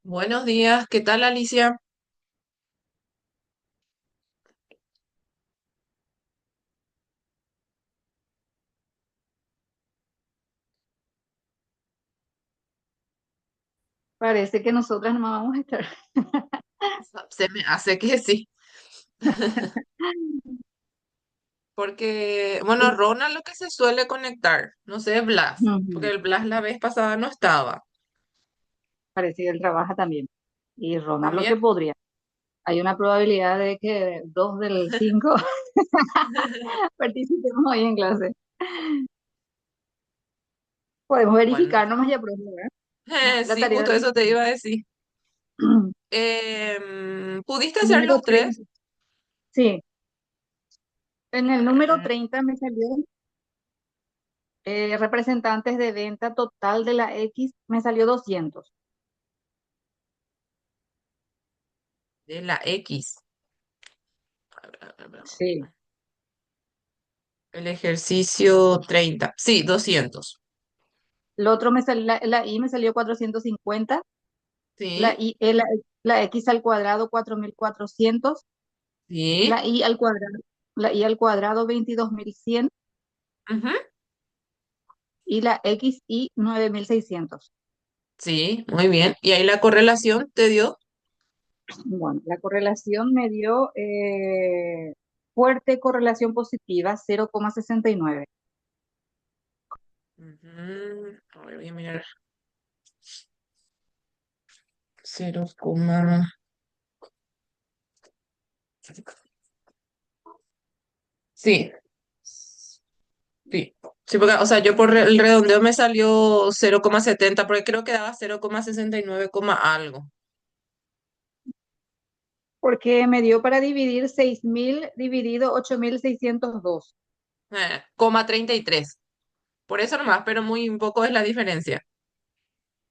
Buenos días, ¿qué tal Alicia? Parece que nosotras no vamos a estar. Se me hace que sí, porque, bueno, Y, Ronald lo que se suele conectar, no sé, Blas, porque ujú, el Blas la vez pasada no estaba. parece que él trabaja también. Y Ronald lo ¿También? que podría. Hay una probabilidad de que 2 del 5 participemos hoy en clase. Podemos Bueno, verificar nomás ya pronto, ¿verdad? La sí, tarea justo de eso te iba a decir. ¿Pudiste hacer número los 30. tres? Sí, en el número Eh, 30 me salió representantes de venta total de la X, me salió 200. de la X. A ver. Sí. El ejercicio 30. Sí, 200. El otro me salió, la Y me salió 450. La Sí, Y, la X al cuadrado 4400. sí, La y al cuadrado 22.100 ujú, y la x y 9.600. sí, muy bien. ¿Y ahí la correlación te dio? Bueno, la correlación me dio fuerte correlación positiva 0,69. Ujú, a ver, voy a mirar. 0, sí, sí. Sí, porque, o sea, yo por el redondeo me salió 0,70 porque creo que daba 0,69 algo. Porque me dio para dividir 6.000 dividido 8.602. Coma 33. Por eso nomás, pero muy poco es la diferencia.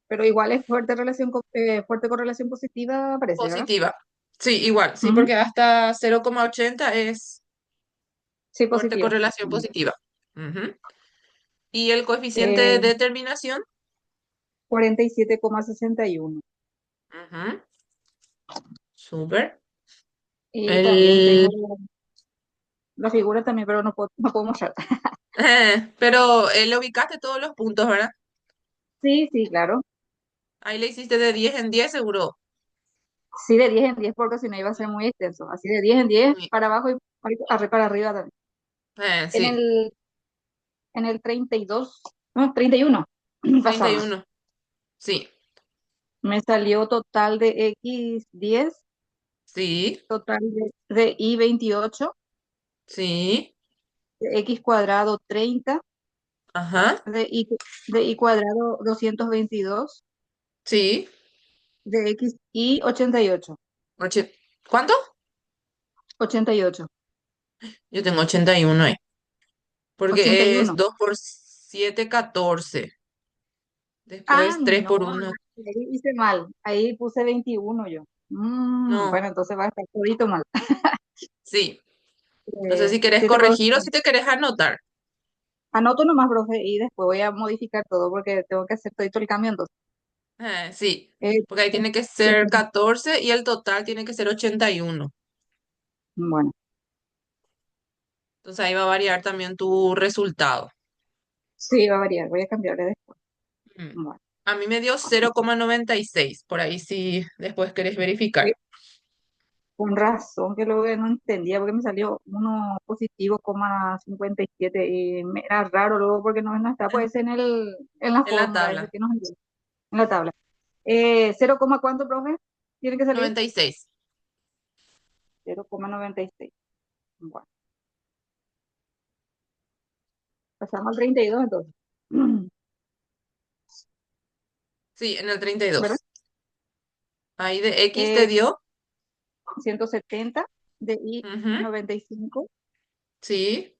Pero igual es fuerte correlación positiva, parece, ¿verdad? Positiva. Sí, igual, sí, Ujú. porque hasta 0,80 es Sí, fuerte positiva. correlación positiva. Ujú. Y el coeficiente de Eh, determinación, 47,61. ujú, súper. Y también tengo El, la figura también, pero no puedo mostrar. pero le ubicaste todos los puntos, ¿verdad? Sí, sí, claro. Ahí le hiciste de 10 en 10 seguro. Sí, de 10 en 10 porque si no iba a ser muy extenso. Así de 10 en 10 Sí, para abajo y para arriba también. En sí, el, en el 32, no, 31 pasamos. 31. Sí, Me salió total de X 10, sí, total de Y 28, sí, de X cuadrado 30, ajá, de Y cuadrado 222, sí. de X y 88. ¿Cuánto? 88. Yo tengo 81 ahí. Porque es 81. 2 por 7 14. Ah, Después 3 no, por uno. ahí hice mal. Ahí puse 21 yo. No, Bueno, entonces va a estar todito mal. sí. No sé si querés 7 por corregir o si te querés anotar. Anoto nomás, profe, y después voy a modificar todo porque tengo que hacer todo el cambio entonces. Sí, Eh, porque ahí tiene que ser siete- 14 y el total tiene que ser 81. bueno, Entonces ahí va a variar también tu resultado. sí, va a variar, voy a cambiarle después. Mm. Bueno, A mí me dio 0,96. Por ahí sí después querés verificar. sí, con razón que luego no entendía porque me salió uno positivo, 57 y me era raro luego porque no está pues en la En la fórmula ese tabla. que nos envió, en la tabla. 0, ¿cuánto, profe? Tiene que salir 96. 0,96. Bueno, pasamos al 32 entonces. Sí, en el ¿Verdad? 32. Ahí de X te Eh, dio. 170 de y Ujú, 95 sí,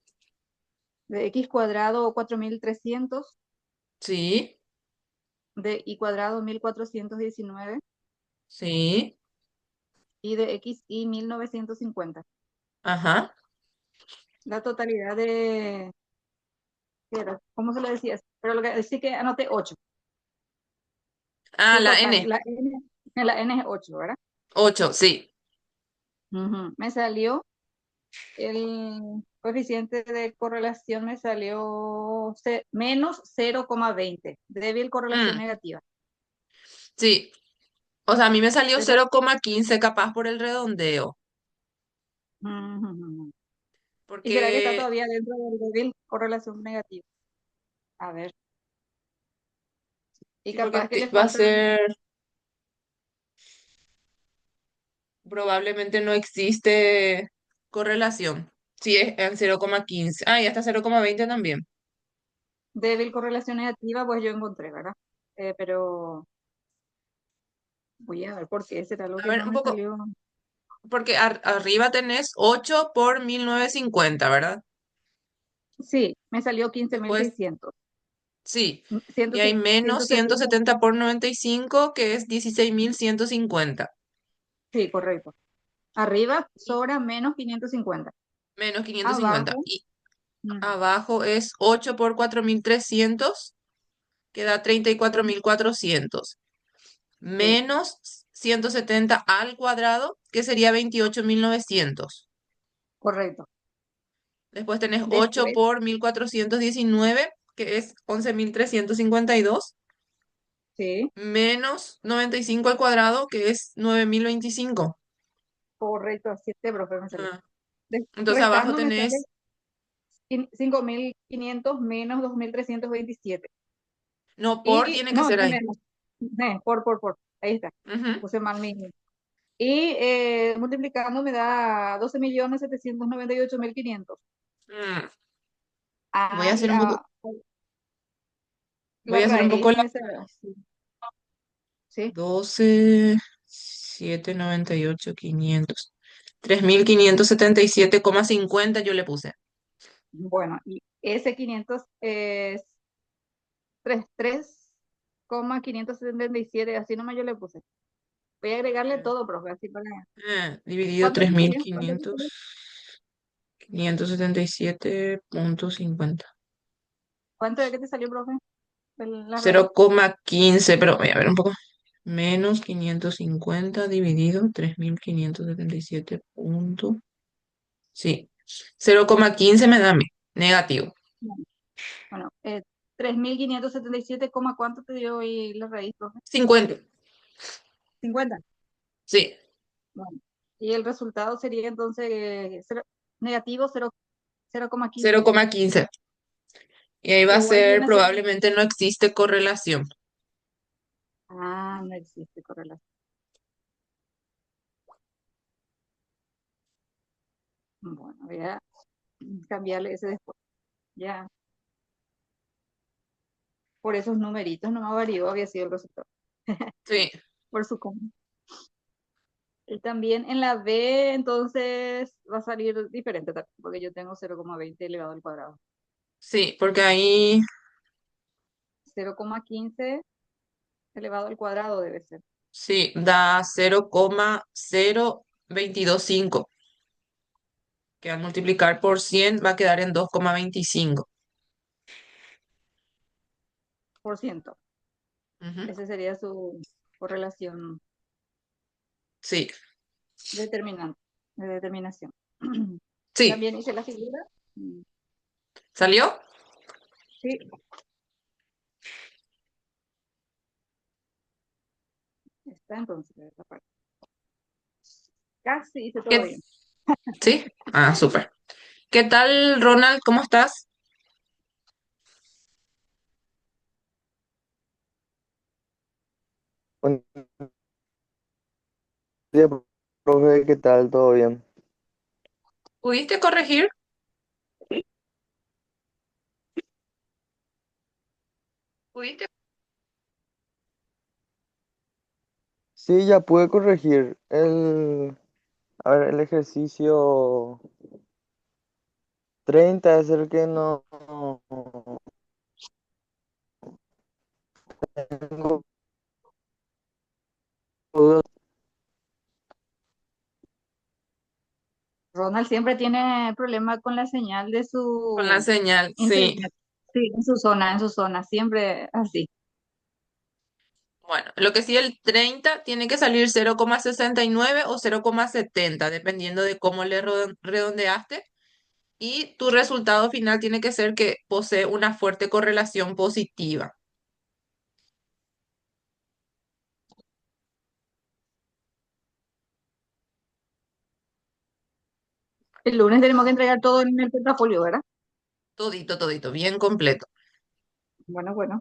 de x cuadrado 4.300 sí, de y cuadrado 1.419 sí. y de x y 1.950. Ajá. La totalidad de, ¿qué era? ¿Cómo se le decía? Pero lo que sí que anoté 8. Ah, El la total, N. la n, En la N es 8, ¿verdad? 8, sí. Ujú. Me salió el coeficiente de correlación, me salió menos 0,20. Débil correlación Mm, negativa. sí. O sea, a mí me salió Esa- 0,15 capaz por el redondeo. Ujú. ¿Y será que está Porque, todavía dentro del débil correlación negativa? A ver. Y sí, porque capaz que le va a falta. ser, probablemente no existe correlación. Sí, es en 0,15. Ah, y hasta 0,20 también. Débil correlación negativa, pues yo encontré, ¿verdad? Pero voy a ver por qué será lo A que ver, no un me poco, salió. porque arriba tenés 8 por 1950, ¿verdad? Sí, me salió quince mil Después, seiscientos sí. ciento Y hay menos 170. 170 por 95, que es 16.150. Sí, correcto. Arriba Y sobra menos 550. menos 550. Abajo, Y mm, abajo es 8 por 4.300, que da treinta y cuatro son- mil cuatrocientos. sí, Menos 170 al cuadrado, que sería 28.900. correcto. Después tenés 8 Después, por 1.419, que es 11.352. sí, Menos 95 al cuadrado, que es 9.025. correcto, 7, profe, me salió. Ah, entonces abajo Restando me sale tenés, 5.500 menos 2.327. no, por Y, tiene que no, ser ahí. menos. Por. Ahí está. Ujú. Puse mal mi. Y multiplicando me da 12.798.500. Mm, Voy a Ah, y hacer un poco, la voy a hacer un poco raíz la me sale. Sí, sí. 12.798.500. 3.577,50 yo le puse. Bueno, y ese 500 es 33,577, así nomás yo le puse. Voy a agregarle Mm. todo, profe, así para. Dividido ¿Cuánto tres te mil salió? ¿Cuánto te salió? quinientos 577,50. ¿Cuánto de qué te salió, profe? La raíz. 0,15, pero voy a ver un poco. Menos 550 dividido 3.577 punto. Sí, 0,15 me da a mí. Negativo. Bueno, 3.577, ¿cuánto te dio hoy la raíz, profe? 50. 50. Sí, Bueno, y el resultado sería entonces negativo 0,15. 0,15. Y ahí va a Igual ser, viene a ser. probablemente no existe correlación. Ah, no existe correlación. Bueno, voy a cambiarle ese después. Ya, por esos numeritos no me varió, había sido el resultado. Sí, Por su coma. Y también en la B, entonces va a salir diferente también, porque yo tengo 0,20 elevado al cuadrado. sí, porque ahí 0,15 elevado al cuadrado debe ser. sí da 0,0225, que al multiplicar por 100 va a quedar en 2,25. Por ciento. Ujú. Esa sería su correlación Sí, determinante, de determinación. sí. También hice la figura. Mm, ¿Salió? sí, está entonces esta parte. Casi hice todo ¿Qué? bien. Sí. Ah, súper. ¿Qué tal, Ronald? ¿Cómo estás? Buen día, profe, ¿qué tal? ¿Todo bien? ¿Pudiste corregir? ¿Pudiste? Sí, ya pude corregir a ver, el ejercicio 30 es el que no tengo dudas. Ronald siempre tiene problema con la señal de Con la su señal, sí. internet. Sí, en su zona, siempre así. Bueno, lo que sí el 30 tiene que salir 0,69 o 0,70 dependiendo de cómo le redondeaste. Y tu resultado final tiene que ser que posee una fuerte correlación positiva. El lunes tenemos que entregar todo en el portafolio, ¿verdad? Todito, todito, bien completo. Bueno, bueno.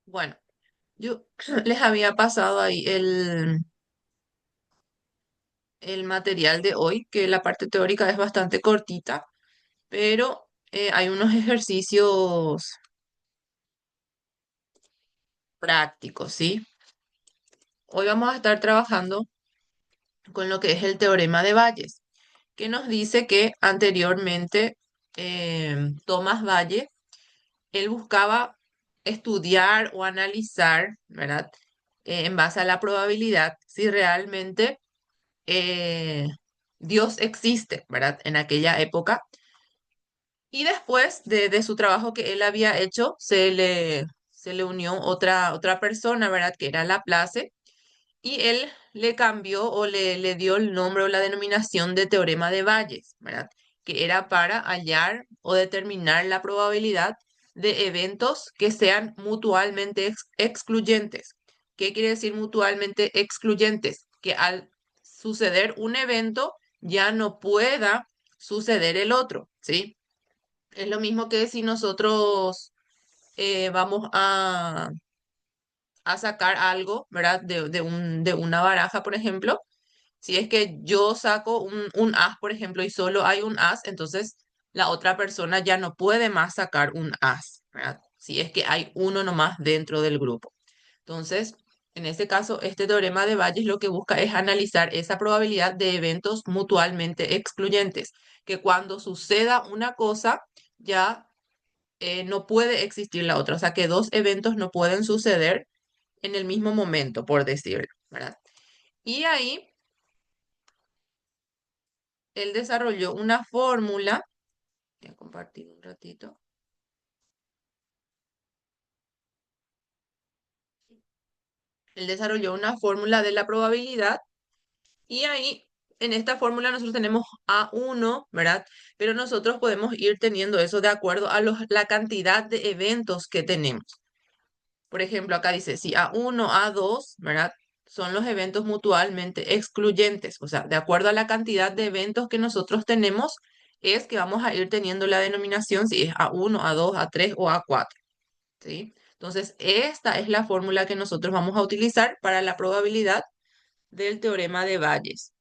Bueno, yo les había pasado ahí el material de hoy, que la parte teórica es bastante cortita, pero hay unos ejercicios prácticos, ¿sí? Hoy vamos a estar trabajando con lo que es el teorema de Bayes, que nos dice que anteriormente Tomás Valle, él buscaba estudiar o analizar, ¿verdad? En base a la probabilidad, si realmente Dios existe, ¿verdad? En aquella época. Y después de su trabajo que él había hecho, se le unió otra persona, ¿verdad? Que era Laplace, y él le cambió o le dio el nombre o la denominación de teorema de Bayes, ¿verdad? Que era para hallar o determinar la probabilidad de eventos que sean mutuamente excluyentes. ¿Qué quiere decir mutuamente excluyentes? Que al suceder un evento ya no pueda suceder el otro, ¿sí? Es lo mismo que si nosotros vamos a sacar algo, ¿verdad? De una baraja, por ejemplo. Si es que yo saco un as, por ejemplo, y solo hay un as, entonces la otra persona ya no puede más sacar un as, ¿verdad? Si es que hay uno nomás dentro del grupo. Entonces, en este caso, este teorema de Bayes lo que busca es analizar esa probabilidad de eventos mutuamente excluyentes, que cuando suceda una cosa, ya no puede existir la otra. O sea, que dos eventos no pueden suceder en el mismo momento, por decirlo, ¿verdad? Y ahí él desarrolló una fórmula, voy a compartir un ratito, él desarrolló una fórmula de la probabilidad y ahí en esta fórmula nosotros tenemos A1, ¿verdad? Pero nosotros podemos ir teniendo eso de acuerdo a la cantidad de eventos que tenemos. Por ejemplo, acá dice, si A1, A2, ¿verdad? Son los eventos mutuamente excluyentes. O sea, de acuerdo a la cantidad de eventos que nosotros tenemos, es que vamos a ir teniendo la denominación si es A1, A2, A3 o A4. ¿Sí? Entonces, esta es la fórmula que nosotros vamos a utilizar para la probabilidad del teorema de Bayes.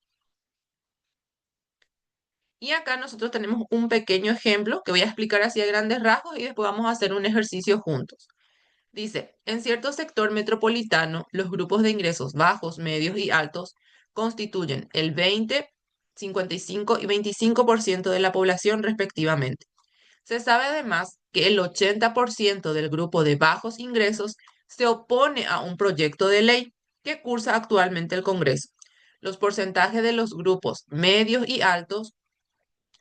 Y acá nosotros tenemos un pequeño ejemplo que voy a explicar así a grandes rasgos y después vamos a hacer un ejercicio juntos. Dice, en cierto sector metropolitano, los grupos de ingresos bajos, medios y altos constituyen el 20, 55 y 25% de la población respectivamente. Se sabe además que el 80% del grupo de bajos ingresos se opone a un proyecto de ley que cursa actualmente el Congreso. Los porcentajes de los grupos medios y altos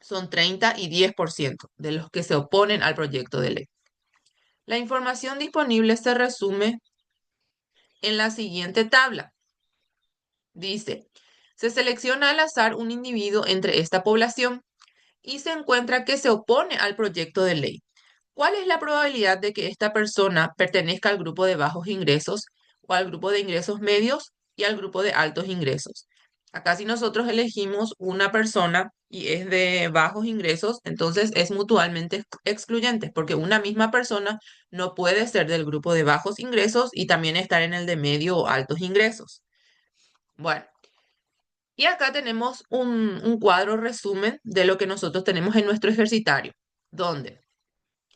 son 30 y 10% de los que se oponen al proyecto de ley. La información disponible se resume en la siguiente tabla. Dice, se selecciona al azar un individuo entre esta población y se encuentra que se opone al proyecto de ley. ¿Cuál es la probabilidad de que esta persona pertenezca al grupo de bajos ingresos o al grupo de ingresos medios y al grupo de altos ingresos? Acá si nosotros elegimos una persona y es de bajos ingresos, entonces es mutuamente excluyente, porque una misma persona no puede ser del grupo de bajos ingresos y también estar en el de medio o altos ingresos. Bueno, y acá tenemos un cuadro resumen de lo que nosotros tenemos en nuestro ejercitario, donde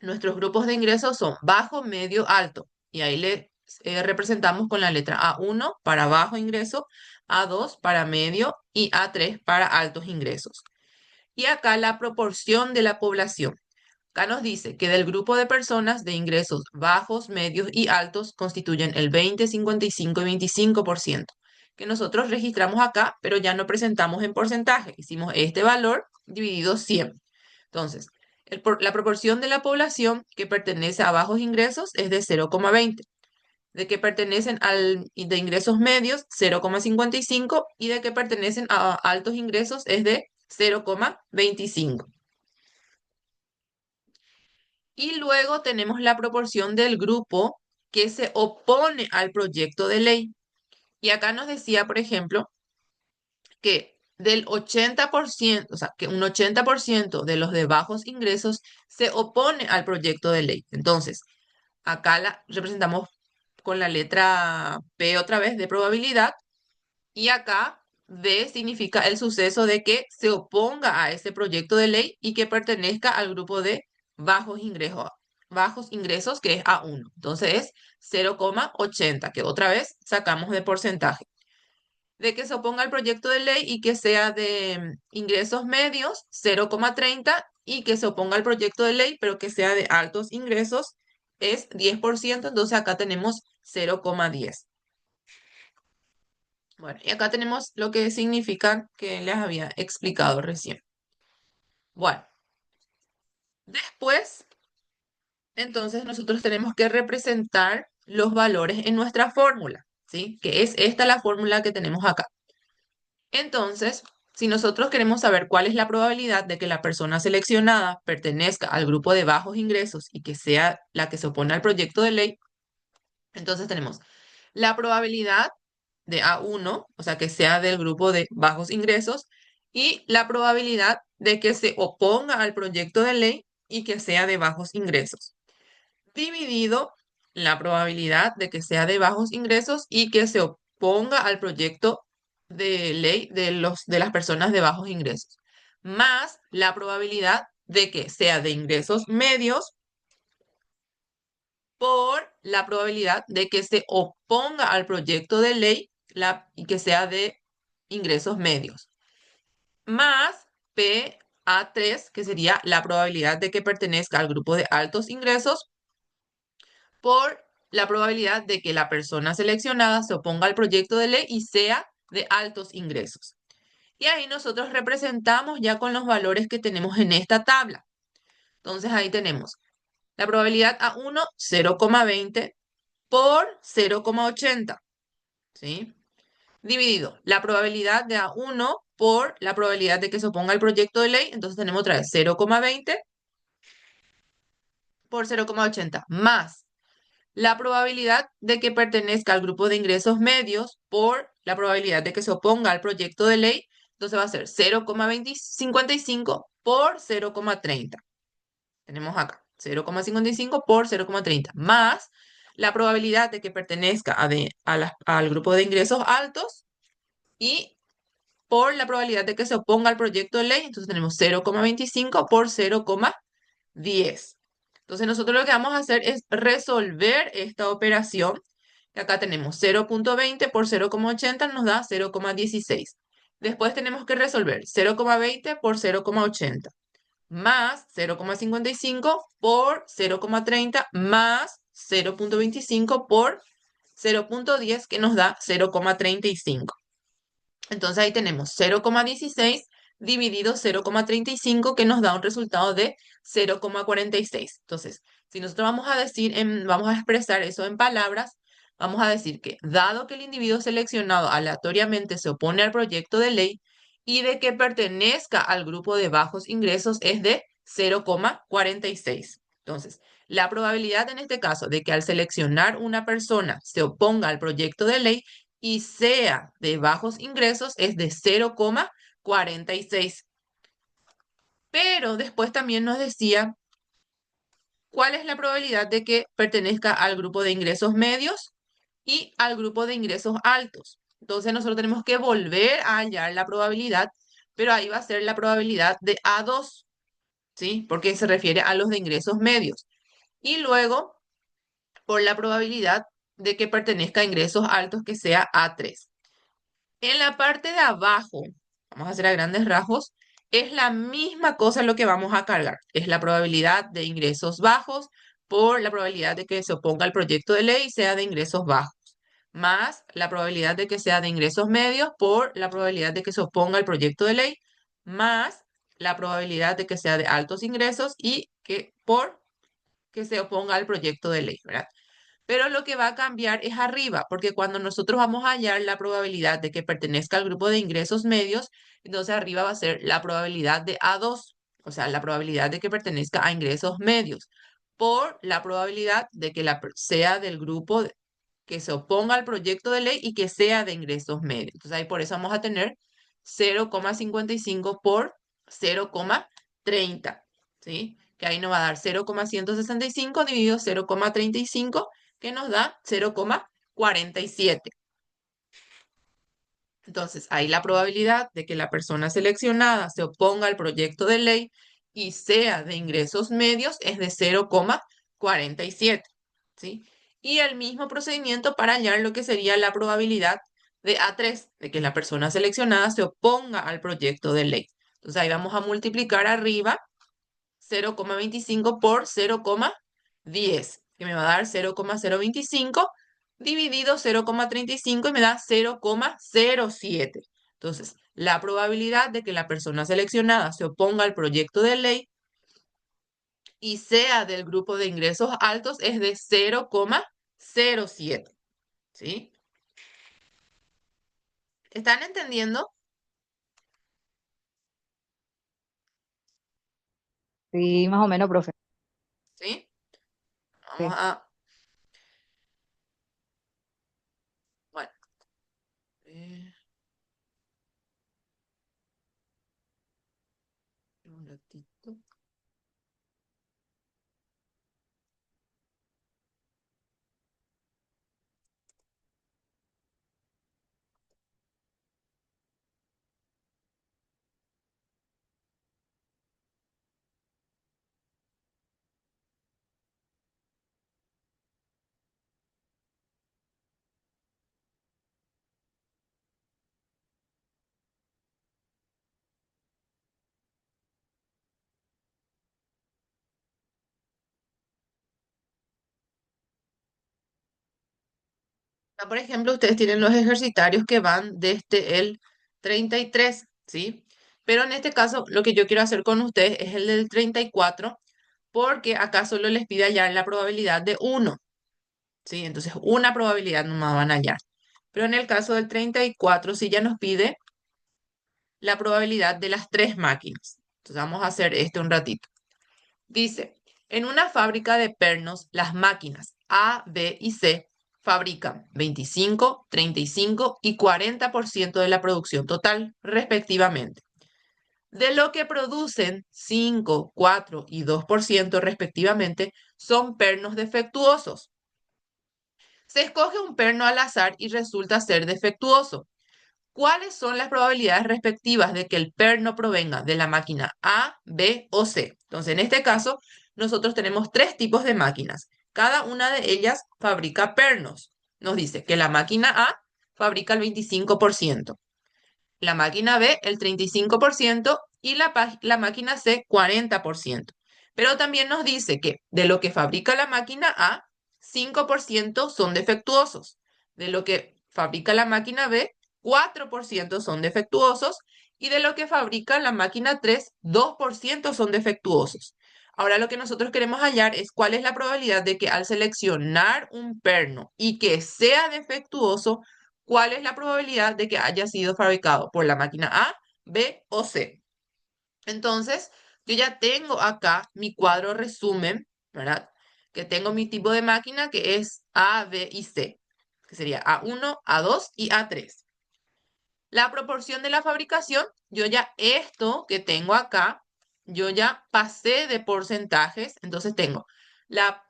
nuestros grupos de ingresos son bajo, medio, alto. Y ahí le representamos con la letra A1 para bajo ingreso, A2 para medio y A3 para altos ingresos. Y acá la proporción de la población. Acá nos dice que del grupo de personas de ingresos bajos, medios y altos constituyen el 20, 55 y 25%, que nosotros registramos acá, pero ya no presentamos en porcentaje. Hicimos este valor dividido 100. Entonces, la proporción de la población que pertenece a bajos ingresos es de 0,20, de que pertenecen de ingresos medios 0,55 y de que pertenecen a altos ingresos es de 0,25. Y luego tenemos la proporción del grupo que se opone al proyecto de ley. Y acá nos decía, por ejemplo, que del 80%, o sea, que un 80% de los de bajos ingresos se opone al proyecto de ley. Entonces, acá la representamos con la letra P otra vez de probabilidad y acá D significa el suceso de que se oponga a ese proyecto de ley y que pertenezca al grupo de bajos ingresos, que es A1. Entonces es 0,80, que otra vez sacamos de porcentaje. De que se oponga al proyecto de ley y que sea de ingresos medios, 0,30, y que se oponga al proyecto de ley, pero que sea de altos ingresos, es 10%, entonces acá tenemos 0,10. Bueno, y acá tenemos lo que significa que les había explicado recién. Bueno, después, entonces nosotros tenemos que representar los valores en nuestra fórmula, ¿sí? Que es esta la fórmula que tenemos acá. Entonces, si nosotros queremos saber cuál es la probabilidad de que la persona seleccionada pertenezca al grupo de bajos ingresos y que sea la que se opone al proyecto de ley, entonces tenemos la probabilidad de A1, o sea, que sea del grupo de bajos ingresos, y la probabilidad de que se oponga al proyecto de ley y que sea de bajos ingresos, dividido la probabilidad de que sea de bajos ingresos y que se oponga al proyecto de ley de las personas de bajos ingresos, más la probabilidad de que sea de ingresos medios por la probabilidad de que se oponga al proyecto de ley y que sea de ingresos medios, más PA3, que sería la probabilidad de que pertenezca al grupo de altos ingresos, por la probabilidad de que la persona seleccionada se oponga al proyecto de ley y sea de altos ingresos. Y ahí nosotros representamos ya con los valores que tenemos en esta tabla. Entonces ahí tenemos la probabilidad A1, 0,20 por 0,80, ¿sí? Dividido la probabilidad de A1 por la probabilidad de que se oponga al proyecto de ley. Entonces tenemos otra vez 0,20 por 0,80 más la probabilidad de que pertenezca al grupo de ingresos medios por la probabilidad de que se oponga al proyecto de ley. Entonces va a ser 0,55 por 0,30. Tenemos acá 0,55 por 0,30 más la probabilidad de que pertenezca al grupo de ingresos altos y por la probabilidad de que se oponga al proyecto de ley. Entonces tenemos 0,25 por 0,10. Entonces nosotros lo que vamos a hacer es resolver esta operación. Y acá tenemos 0,20 por 0,80 nos da 0,16. Después tenemos que resolver 0,20 por 0,80 más 0,55 por 0,30 más 0,25 por 0,10 que nos da 0,35. Entonces ahí tenemos 0,16 dividido 0,35 que nos da un resultado de 0,46. Entonces, si nosotros vamos a expresar eso en palabras, vamos a decir que dado que el individuo seleccionado aleatoriamente se opone al proyecto de ley y de que pertenezca al grupo de bajos ingresos es de 0,46. Entonces, la probabilidad en este caso de que al seleccionar una persona se oponga al proyecto de ley y sea de bajos ingresos es de 0,46. Pero después también nos decía cuál es la probabilidad de que pertenezca al grupo de ingresos medios y al grupo de ingresos altos. Entonces nosotros tenemos que volver a hallar la probabilidad, pero ahí va a ser la probabilidad de A2, ¿sí? Porque se refiere a los de ingresos medios. Y luego, por la probabilidad de que pertenezca a ingresos altos que sea A3. En la parte de abajo, vamos a hacer a grandes rasgos, es la misma cosa lo que vamos a cargar. Es la probabilidad de ingresos bajos por la probabilidad de que se oponga al proyecto de ley y sea de ingresos bajos, más la probabilidad de que sea de ingresos medios por la probabilidad de que se oponga al proyecto de ley, más la probabilidad de que sea de altos ingresos y que por que se oponga al proyecto de ley, ¿verdad? Pero lo que va a cambiar es arriba, porque cuando nosotros vamos a hallar la probabilidad de que pertenezca al grupo de ingresos medios, entonces arriba va a ser la probabilidad de A2, o sea, la probabilidad de que pertenezca a ingresos medios, por la probabilidad de que sea del grupo que se oponga al proyecto de ley y que sea de ingresos medios. Entonces ahí por eso vamos a tener 0,55 por 0,30, ¿sí? Que ahí nos va a dar 0,165 dividido 0,35, que nos da 0,47. Entonces, ahí la probabilidad de que la persona seleccionada se oponga al proyecto de ley y sea de ingresos medios es de 0,47, ¿sí? Y el mismo procedimiento para hallar lo que sería la probabilidad de A3, de que la persona seleccionada se oponga al proyecto de ley. Entonces, ahí vamos a multiplicar arriba 0,25 por 0,10, que me va a dar 0,025 dividido 0,35 y me da 0,07. Entonces, la probabilidad de que la persona seleccionada se oponga al proyecto de ley y sea del grupo de ingresos altos es de 0,07. ¿Sí? ¿Están entendiendo? Sí, más o menos, profe. ¿Sí? Vamos Sí. a... Bueno, un ratito. Por ejemplo, ustedes tienen los ejercitarios que van desde el 33, ¿sí? Pero en este caso, lo que yo quiero hacer con ustedes es el del 34, porque acá solo les pide hallar la probabilidad de uno, ¿sí? Entonces, una probabilidad nomás van a hallar. Pero en el caso del 34, sí ya nos pide la probabilidad de las tres máquinas. Entonces, vamos a hacer este un ratito. Dice, en una fábrica de pernos, las máquinas A, B y C fabrican 25, 35 y 40% de la producción total, respectivamente. De lo que producen 5, 4 y 2% respectivamente son pernos defectuosos. Se escoge un perno al azar y resulta ser defectuoso. ¿Cuáles son las probabilidades respectivas de que el perno provenga de la máquina A, B o C? Entonces, en este caso, nosotros tenemos tres tipos de máquinas. Cada una de ellas fabrica pernos. Nos dice que la máquina A fabrica el 25%, la máquina B el 35% y la máquina C 40%. Pero también nos dice que de lo que fabrica la máquina A, 5% son defectuosos. De lo que fabrica la máquina B, 4% son defectuosos. Y de lo que fabrica la máquina 3, 2% son defectuosos. Ahora lo que nosotros queremos hallar es cuál es la probabilidad de que al seleccionar un perno y que sea defectuoso, cuál es la probabilidad de que haya sido fabricado por la máquina A, B o C. Entonces, yo ya tengo acá mi cuadro resumen, ¿verdad? Que tengo mi tipo de máquina que es A, B y C, que sería A1, A2 y A3. La proporción de la fabricación, yo ya esto que tengo acá, yo ya pasé de porcentajes, entonces tengo la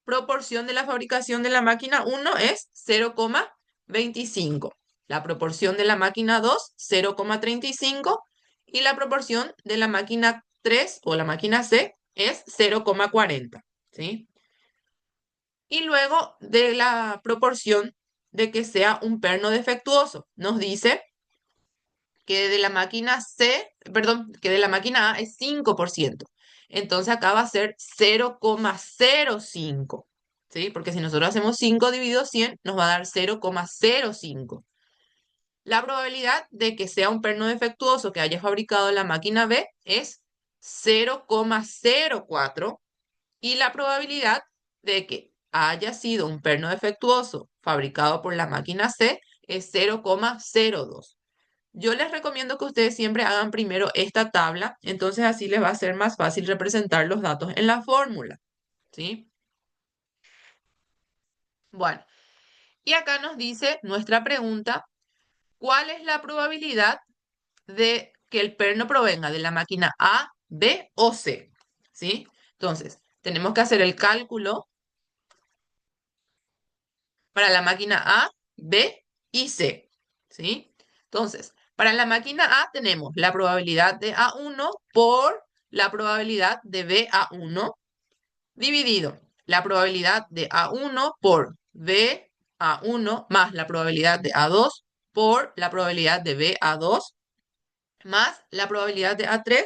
proporción de la fabricación de la máquina 1 es 0,25. La proporción de la máquina 2, 0,35. Y la proporción de la máquina 3 o la máquina C es 0,40. ¿Sí? Y luego de la proporción de que sea un perno defectuoso. Nos dice que de la máquina C, perdón, que de la máquina A es 5%. Entonces acá va a ser 0,05, ¿sí? Porque si nosotros hacemos 5 dividido 100, nos va a dar 0,05. La probabilidad de que sea un perno defectuoso que haya fabricado la máquina B es 0,04 y la probabilidad de que haya sido un perno defectuoso fabricado por la máquina C es 0,02. Yo les recomiendo que ustedes siempre hagan primero esta tabla, entonces así les va a ser más fácil representar los datos en la fórmula, ¿sí? Bueno, y acá nos dice nuestra pregunta, ¿cuál es la probabilidad de que el perno provenga de la máquina A, B o C? ¿Sí? Entonces, tenemos que hacer el cálculo para la máquina A, B y C, ¿sí? Entonces, para la máquina A tenemos la probabilidad de A1 por la probabilidad de BA1 dividido la probabilidad de A1 por BA1 más la probabilidad de A2 por la probabilidad de BA2 más la probabilidad de A3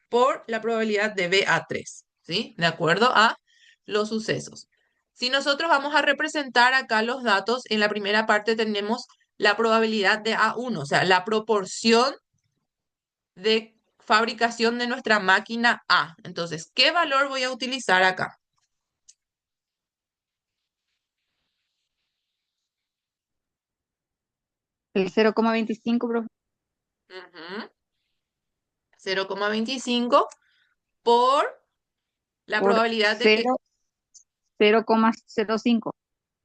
por la probabilidad de BA3, ¿sí? De acuerdo a los sucesos. Si nosotros vamos a representar acá los datos, en la primera parte tenemos la probabilidad de A1, o sea, la proporción de fabricación de nuestra máquina A. Entonces, ¿qué valor voy a utilizar acá? El 0,25, profe, Ujú. 0,25 por la por probabilidad de que... 0,05.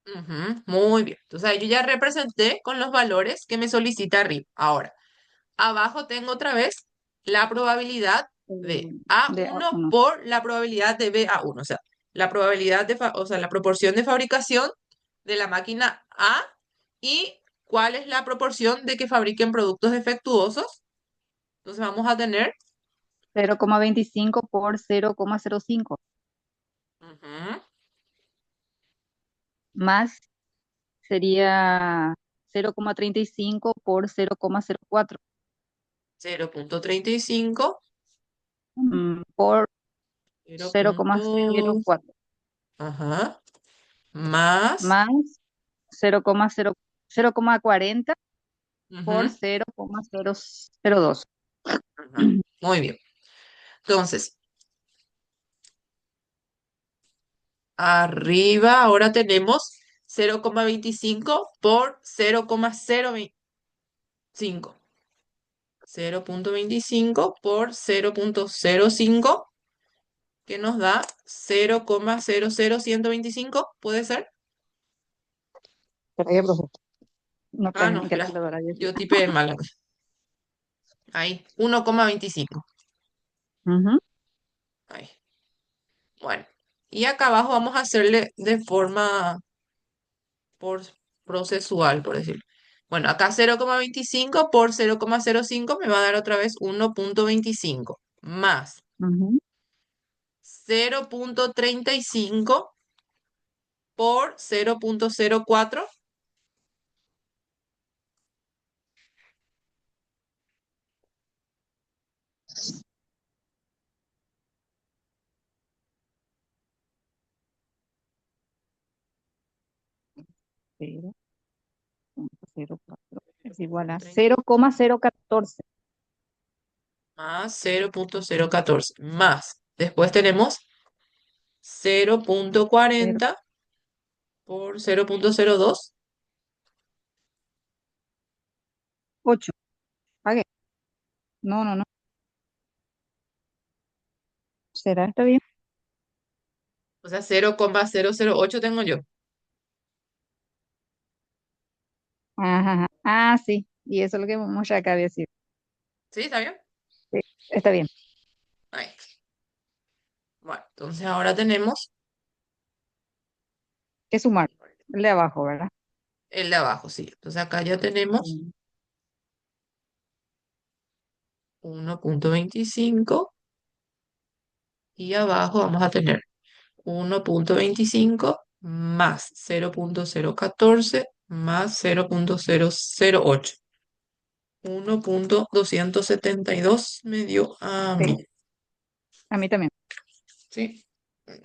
Ujú, muy bien. Entonces, ahí yo ya representé con los valores que me solicita arriba. Ahora, abajo tengo otra vez la probabilidad de De A1 A1. por la probabilidad de BA1. O sea, la probabilidad de, o sea, la proporción de fabricación de la máquina A y cuál es la proporción de que fabriquen productos defectuosos. Entonces, vamos a tener... 0,25 por 0,05. ujú, Más sería 0,35 por 0,04. 0,35, Por 0. 0,04. Ajá, más, Más 0,40 por ujú, 0,002. ajá, muy bien. Entonces, arriba ahora tenemos 0,25 por 0,025. 0,25 por 0,05, que nos da 0,00125, ¿puede ser? Espera ahí, profe. No Ah, traje no, mi espera, calculadora. yo tipé mal. Ahí, 1,25. Ujú, Ahí. Bueno, y acá abajo vamos a hacerle de forma por procesual, por decirlo. Bueno, acá 0,25 por 0,05 me va a dar otra vez 1,25 más ujú. 0,35 por 0,04. 0,04 es igual a 0,30 0,014. más 0,014 más. Después tenemos 0,40 por 0,02. 0,8. Pague. No, no, no. ¿Será esto bien? O sea, 0,008 tengo yo. Ajá, ajá. Ah, sí. Y eso es lo que vamos acá a decir. ¿Sí? ¿Está bien? Sí, está bien. Ahí. Bueno, entonces ahora tenemos Que sumar. El de abajo, ¿verdad? el de abajo, sí. Entonces acá ya tenemos Mm. 1,25 y abajo vamos a tener 1,25 más 0.014 más 0.008. 1.272 me dio a Sí, mí. a mí también. ¿Sí? Bueno,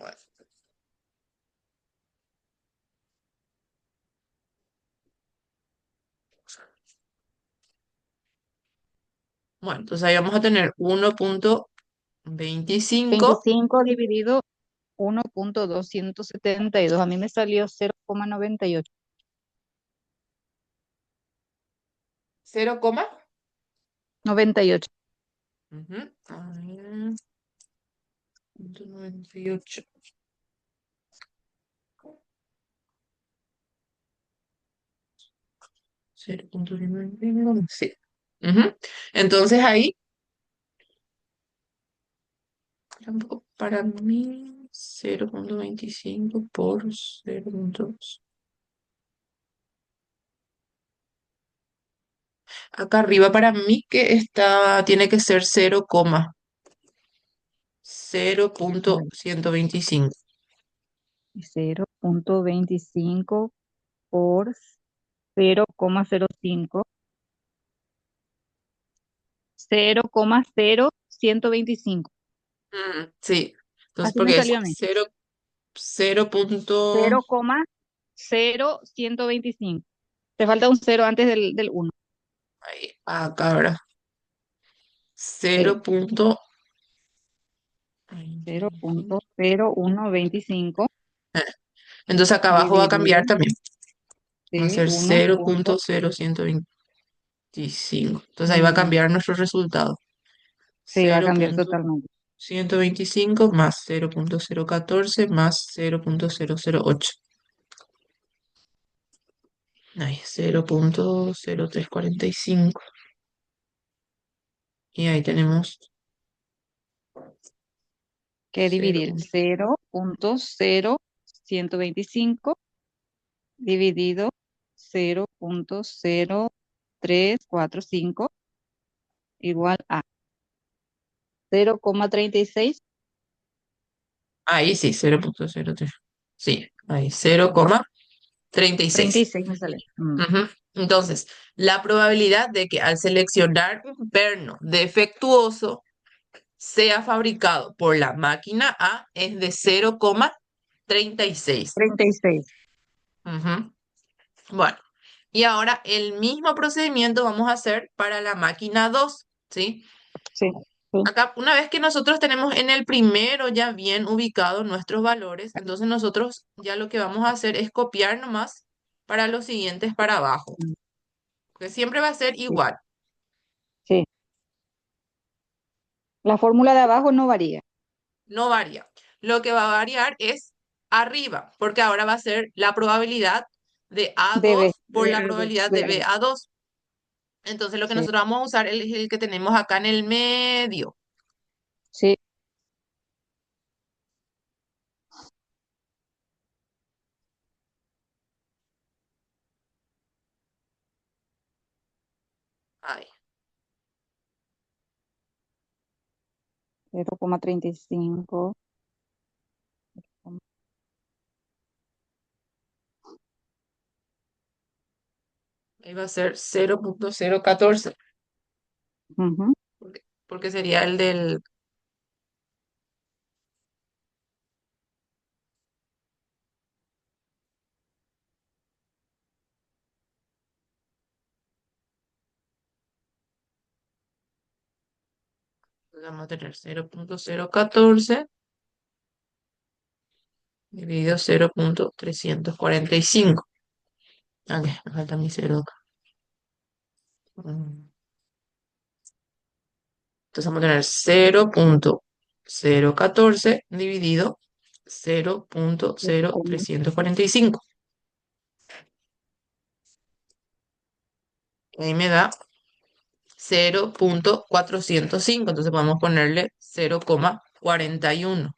bueno, entonces ahí vamos a tener 1.25. 25 dividido 1.272. A mí me salió 0,98. 0, coma. 98. Ujú, a ver, 0.98. 0.99, sí. Ujú. Entonces ahí, tampoco para mí, 0.25 por 0.2. Acá arriba para mí que está, tiene que ser 0.125. 0,25 por 0,05. 0,0125. Sí, entonces Así me porque es salió a mí. 0 punto, 0,0125. Te falta un cero antes del 1. ahí, acá, ¿verdad? Sí. 0. 0,0125 Entonces acá abajo va a dividido, cambiar también. Va a sí, ser 1. 0.0125. Entonces ahí va a Mm, cambiar nuestro resultado. sí, va a cero cambiar punto totalmente. ciento veinticinco más 0.014 más 0.008. Ahí, 0.0345. Y ahí tenemos Que dividir 0. 0,0125 dividido 0,0345 igual a 0,36. Ahí sí, 0.03. Sí, ahí, 0,36. 36 me sale. Ujú. Entonces, la probabilidad de que al seleccionar un perno defectuoso sea fabricado por la máquina A es de 0,36. 36. Ujú. Bueno, y ahora el mismo procedimiento vamos a hacer para la máquina 2, ¿sí? Sí, sí, Acá, una vez que nosotros tenemos en el primero ya bien ubicados nuestros valores, entonces nosotros ya lo que vamos a hacer es copiar nomás para los siguientes para abajo, mm, que siempre va a ser sí, igual, sí. La fórmula de abajo no varía. no varía. Lo que va a variar es arriba, porque ahora va a ser la probabilidad de Debe, A2 por la probabilidad de debe. BA2. Entonces lo que Sí, nosotros vamos a usar es el que tenemos acá en el medio. sí. Ahí, 0,35. ahí va a ser 0.014, Ujú. porque sería el del. Vamos a tener 0.014 dividido 0.345. Ok, me falta mi cero acá. Mm, Entonces vamos a tener 0.014 dividido Coma. 0.0345. Ahí me da 0.405. Entonces podemos ponerle 0,41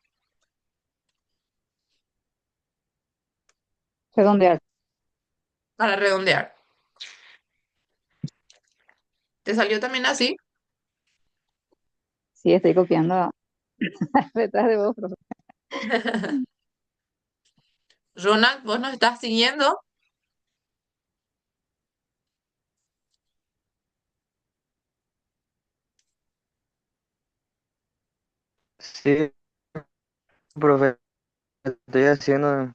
Redondear. para redondear. ¿Te salió también así? Sí, estoy copiando detrás de vos, profe. Ronald, ¿vos nos estás siguiendo? Sí, profe, estoy haciendo.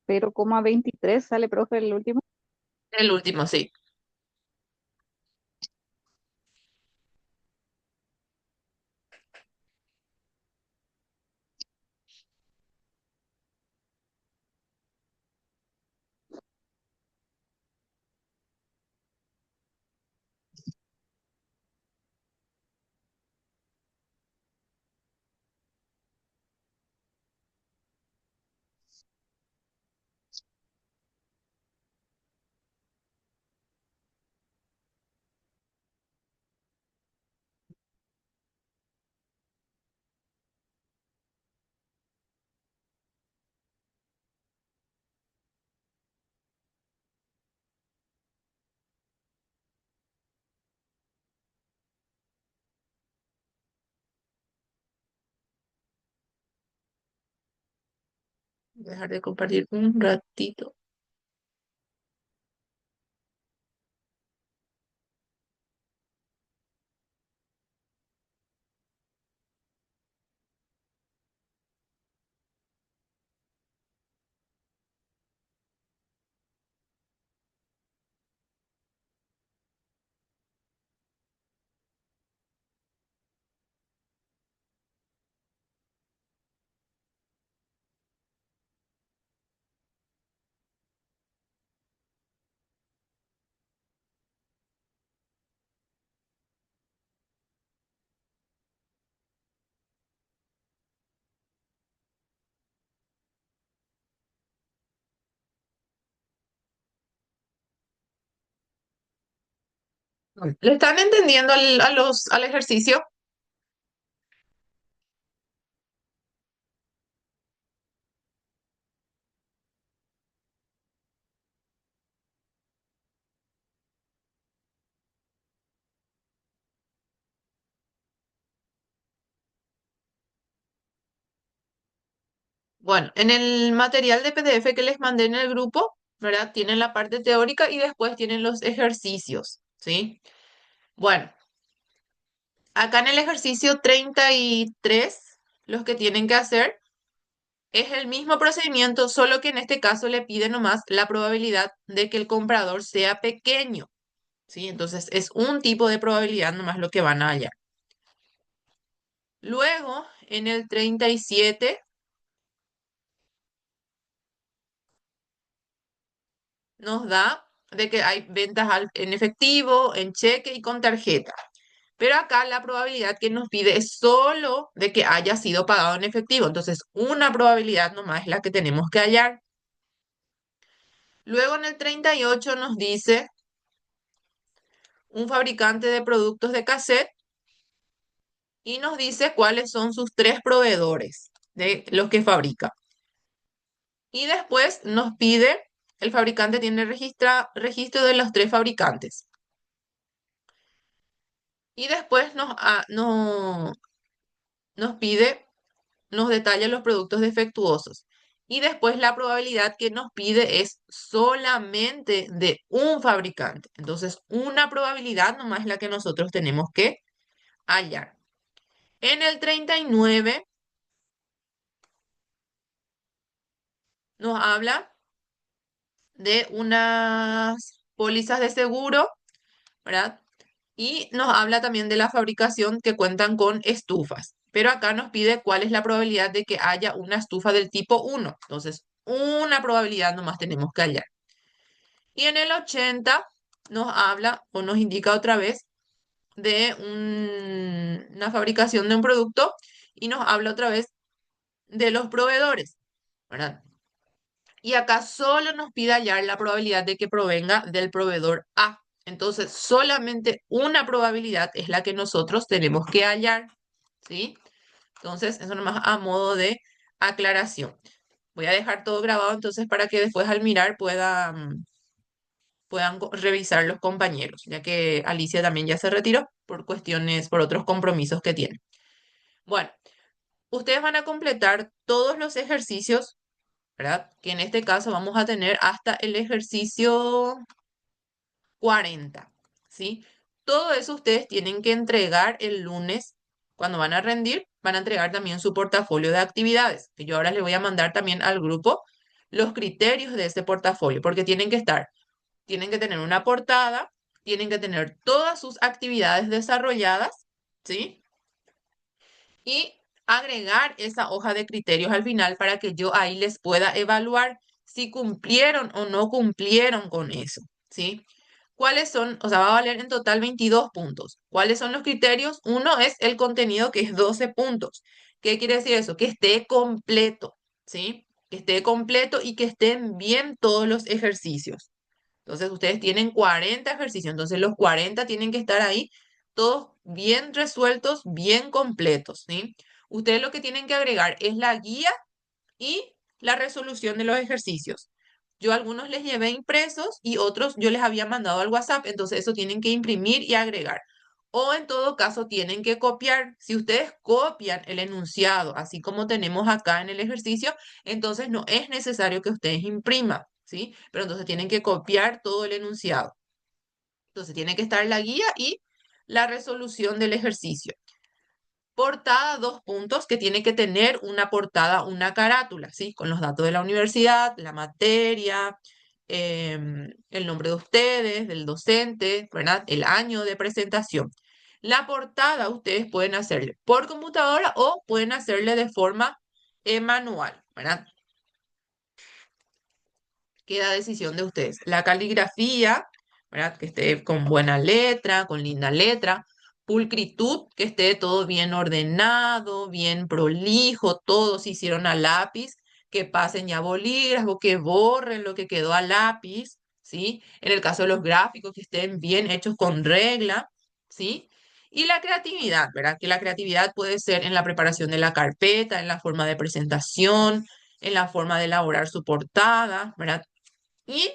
Cero coma veintitrés sale, profe, el último. El último, sí. Dejar de compartir un ratito. ¿Le están entendiendo al ejercicio? Bueno, en el material de PDF que les mandé en el grupo, ¿verdad? Tienen la parte teórica y después tienen los ejercicios, ¿sí? Bueno, acá en el ejercicio 33, los que tienen que hacer es el mismo procedimiento, solo que en este caso le pide nomás la probabilidad de que el comprador sea pequeño, ¿sí? Entonces es un tipo de probabilidad nomás lo que van a hallar. Luego, en el 37 nos da de que hay ventas en efectivo, en cheque y con tarjeta. Pero acá la probabilidad que nos pide es solo de que haya sido pagado en efectivo. Entonces, una probabilidad nomás es la que tenemos que hallar. Luego en el 38 nos dice un fabricante de productos de cassette y nos dice cuáles son sus tres proveedores de los que fabrica. Y después nos pide, el fabricante tiene registro de los tres fabricantes. Y después nos pide, nos detalla los productos defectuosos. Y después la probabilidad que nos pide es solamente de un fabricante. Entonces, una probabilidad nomás es la que nosotros tenemos que hallar. En el 39 nos habla de unas pólizas de seguro, ¿verdad? Y nos habla también de la fabricación que cuentan con estufas. Pero acá nos pide cuál es la probabilidad de que haya una estufa del tipo 1. Entonces, una probabilidad nomás tenemos que hallar. Y en el 80 nos habla o nos indica otra vez de una fabricación de un producto y nos habla otra vez de los proveedores, ¿verdad? Y acá solo nos pide hallar la probabilidad de que provenga del proveedor A. Entonces, solamente una probabilidad es la que nosotros tenemos que hallar, ¿sí? Entonces, eso nomás a modo de aclaración. Voy a dejar todo grabado entonces para que después al mirar puedan revisar los compañeros, ya que Alicia también ya se retiró por cuestiones, por otros compromisos que tiene. Bueno, ustedes van a completar todos los ejercicios, ¿verdad? Que en este caso vamos a tener hasta el ejercicio 40, ¿sí? Todo eso ustedes tienen que entregar el lunes. Cuando van a rendir, van a entregar también su portafolio de actividades, que yo ahora les voy a mandar también al grupo los criterios de ese portafolio, porque tienen que tener una portada, tienen que tener todas sus actividades desarrolladas, ¿sí? Y agregar esa hoja de criterios al final para que yo ahí les pueda evaluar si cumplieron o no cumplieron con eso, ¿sí? ¿Cuáles son? O sea, va a valer en total 22 puntos. ¿Cuáles son los criterios? Uno es el contenido, que es 12 puntos. ¿Qué quiere decir eso? Que esté completo, ¿sí? Que esté completo y que estén bien todos los ejercicios. Entonces, ustedes tienen 40 ejercicios, entonces los 40 tienen que estar ahí, todos bien resueltos, bien completos, ¿sí? Ustedes lo que tienen que agregar es la guía y la resolución de los ejercicios. Yo a algunos les llevé impresos y otros yo les había mandado al WhatsApp, entonces eso tienen que imprimir y agregar. O en todo caso tienen que copiar. Si ustedes copian el enunciado, así como tenemos acá en el ejercicio, entonces no es necesario que ustedes impriman, ¿sí? Pero entonces tienen que copiar todo el enunciado. Entonces tiene que estar la guía y la resolución del ejercicio. Portada, 2 puntos, que tiene que tener una portada, una carátula, ¿sí? Con los datos de la universidad, la materia, el nombre de ustedes, del docente, ¿verdad? El año de presentación. La portada ustedes pueden hacerle por computadora o pueden hacerle de forma manual, ¿verdad? Queda a decisión de ustedes. La caligrafía, ¿verdad? Que esté con buena letra, con linda letra. Pulcritud, que esté todo bien ordenado, bien prolijo, todos se hicieron a lápiz, que pasen ya a bolígrafo, que borren lo que quedó a lápiz, ¿sí? En el caso de los gráficos, que estén bien hechos con regla, ¿sí? Y la creatividad, ¿verdad? Que la creatividad puede ser en la preparación de la carpeta, en la forma de presentación, en la forma de elaborar su portada, ¿verdad? Y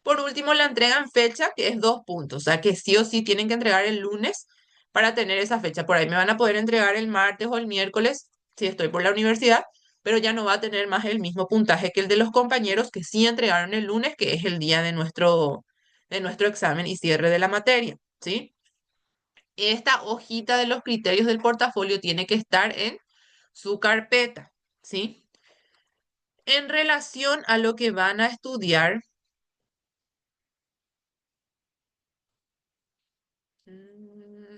por último, la entrega en fecha, que es 2 puntos. O sea que sí o sí tienen que entregar el lunes para tener esa fecha. Por ahí me van a poder entregar el martes o el miércoles si estoy por la universidad, pero ya no va a tener más el mismo puntaje que el de los compañeros que sí entregaron el lunes, que es el día de nuestro examen y cierre de la materia, ¿sí? Esta hojita de los criterios del portafolio tiene que estar en su carpeta, ¿sí? En relación a lo que van a estudiar, mm,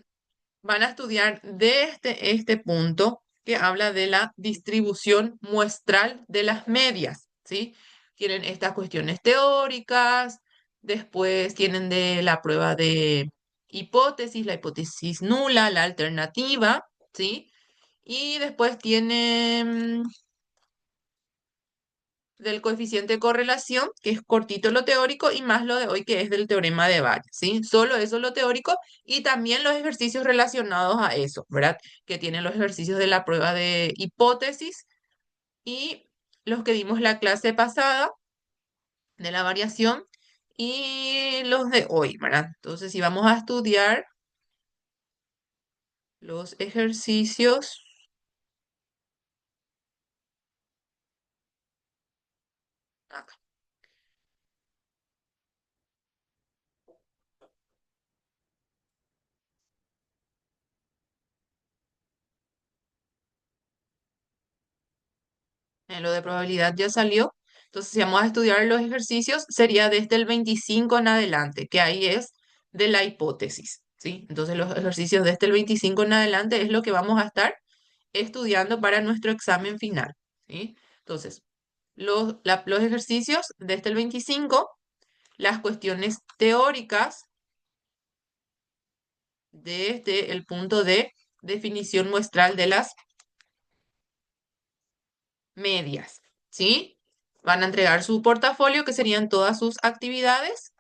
van a estudiar de este punto que habla de la distribución muestral de las medias, ¿sí? Tienen estas cuestiones teóricas, después tienen de la prueba de hipótesis, la hipótesis nula, la alternativa, ¿sí? Y después tienen del coeficiente de correlación, que es cortito lo teórico, y más lo de hoy, que es del teorema de Bayes, ¿sí? Solo eso lo teórico y también los ejercicios relacionados a eso, ¿verdad? Que tienen los ejercicios de la prueba de hipótesis y los que vimos la clase pasada de la variación y los de hoy, ¿verdad? Entonces, si vamos a estudiar los ejercicios, acá. Lo de probabilidad ya salió. Entonces, si vamos a estudiar los ejercicios, sería desde el 25 en adelante, que ahí es de la hipótesis, ¿sí? Entonces, los ejercicios desde el 25 en adelante es lo que vamos a estar estudiando para nuestro examen final, ¿sí? Entonces, los ejercicios desde el 25, las cuestiones teóricas desde el punto de definición muestral de las medias, ¿sí? Van a entregar su portafolio, que serían todas sus actividades,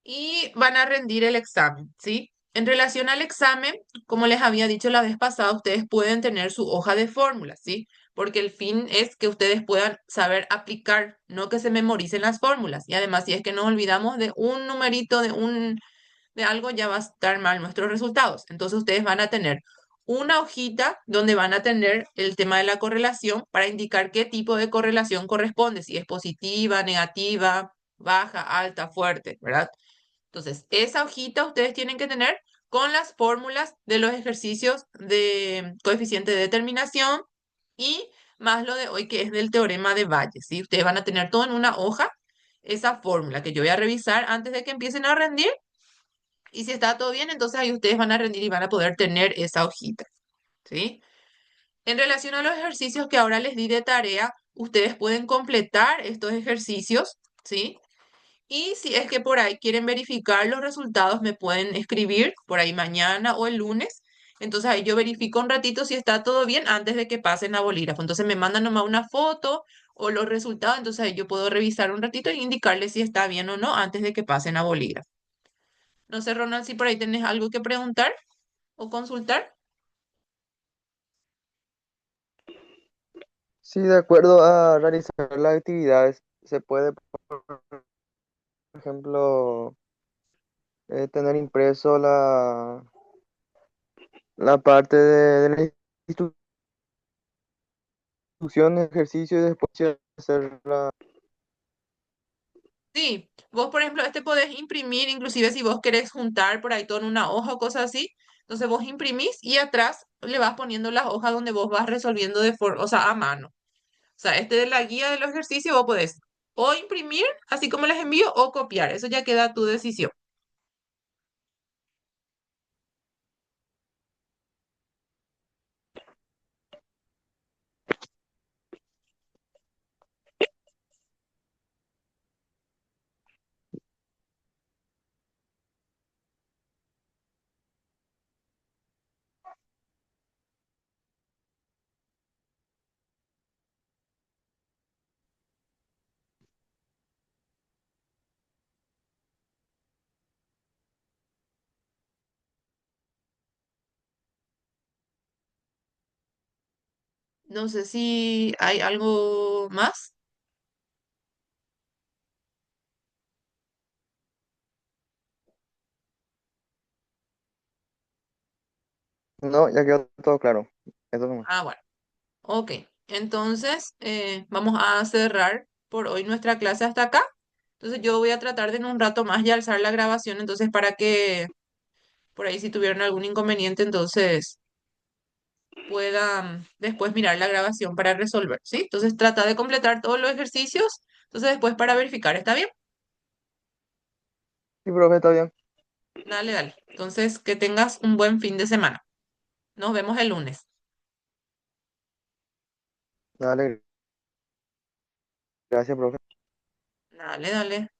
y van a rendir el examen, ¿sí? En relación al examen, como les había dicho la vez pasada, ustedes pueden tener su hoja de fórmulas, ¿sí? Porque el fin es que ustedes puedan saber aplicar, no que se memoricen las fórmulas. Y además, si es que nos olvidamos de un numerito, de algo, ya va a estar mal nuestros resultados. Entonces, ustedes van a tener una hojita donde van a tener el tema de la correlación para indicar qué tipo de correlación corresponde, si es positiva, negativa, baja, alta, fuerte, ¿verdad? Entonces, esa hojita ustedes tienen que tener con las fórmulas de los ejercicios de coeficiente de determinación y más lo de hoy que es del teorema de Bayes, ¿sí? Ustedes van a tener todo en una hoja, esa fórmula que yo voy a revisar antes de que empiecen a rendir, y si está todo bien, entonces ahí ustedes van a rendir y van a poder tener esa hojita, ¿sí? En relación a los ejercicios que ahora les di de tarea, ustedes pueden completar estos ejercicios, ¿sí? Y si es que por ahí quieren verificar los resultados, me pueden escribir por ahí mañana o el lunes. Entonces ahí yo verifico un ratito si está todo bien antes de que pasen a bolígrafo. Entonces me mandan nomás una foto o los resultados. Entonces ahí yo puedo revisar un ratito e indicarles si está bien o no antes de que pasen a bolígrafo. No sé, Ronald, si por ahí tenés algo que preguntar o consultar. Sí, de acuerdo a realizar las actividades, se puede, por ejemplo, tener impreso la parte de la instrucción, ejercicio y después hacer la... Sí, vos por ejemplo, este podés imprimir, inclusive si vos querés juntar por ahí todo en una hoja o cosas así, entonces vos imprimís y atrás le vas poniendo las hojas donde vos vas resolviendo de forma, o sea, a mano. O sea, este de la guía de los ejercicios vos podés o imprimir, así como les envío, o copiar. Eso ya queda a tu decisión. No sé si hay algo más. No, ya quedó todo claro. Eso nomás. Ah, bueno. Ok. Entonces, vamos a cerrar por hoy nuestra clase hasta acá. Entonces, yo voy a tratar de en un rato más ya alzar la grabación, entonces para que por ahí si tuvieron algún inconveniente, entonces puedan después mirar la grabación para resolver, ¿sí? Entonces trata de completar todos los ejercicios, entonces después para verificar, ¿está bien? Sí, profe, está bien. Dale, dale. Entonces que tengas un buen fin de semana. Nos vemos el lunes. Dale, gracias, profe. Dale, dale.